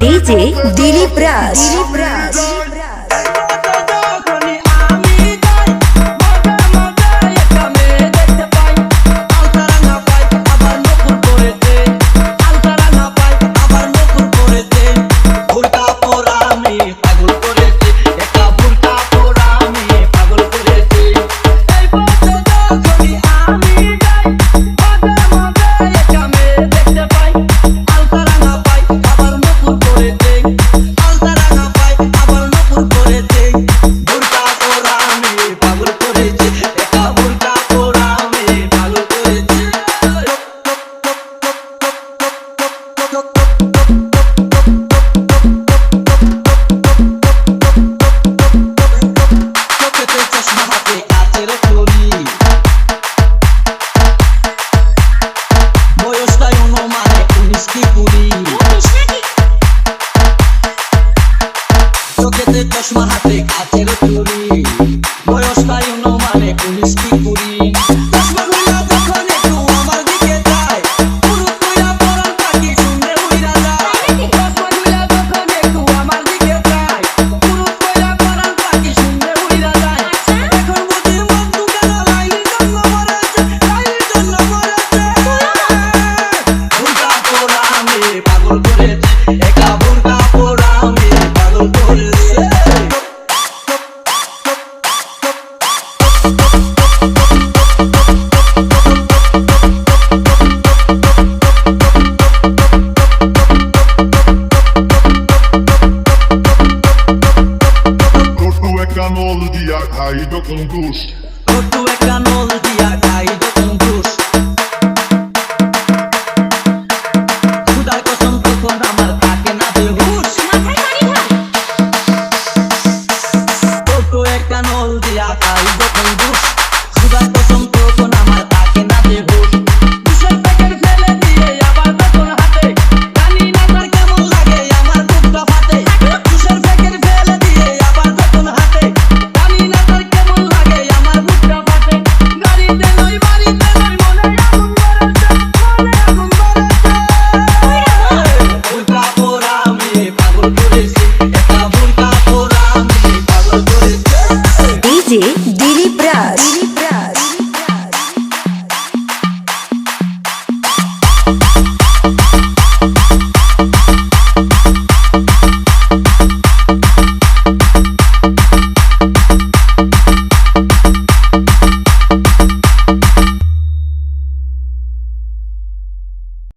DJ Dilip Raj. চশমা হাতে কাচের চুড়ি বয়সটাই অনুমানে 19 কি 20 চশমাগুলো যখন একটু আমার দিকে যায় পুরো তুইয়া পরান পাখি শুনলে উইরা যায় চশমাগুলো যখন একটু আমার দিকে যায় পুরো তুইয়া পরান পাখি শুনলে উইরা যায় এখন বুঝি মন দুগানা লাইলির জন্য মরেছে বুরকা পরা আমি পাগল করেছে একা বুরকা পরা আমি পাগল করেছে Nol dia caído com dos. Outro é canol dia caído com dos. Khudar kosam tokhon amar থাকে না বেহুশ outro é canol dia caído com dos. Khudar kosam tokhon amar থাকে না বেহুশ দুশোর প্যাকেট ফেলে দিয়ে আবার তখন হাতে জানি না তার কেমন লাগে আমার বুকটা ফাটে দুশোর প্যাকেট ফেলে দিয়ে আবার তখন হাতে জানি না তার কেমন লাগে আমার বুকটা ফাটে গাড়িতে নই বাড়িতে নই মনে আগুন ধরেছে বুরকা পরা আমি পাগল করেছি একটা বুরকা পরা আমি পাগল করেছি DJ Dilip Raj.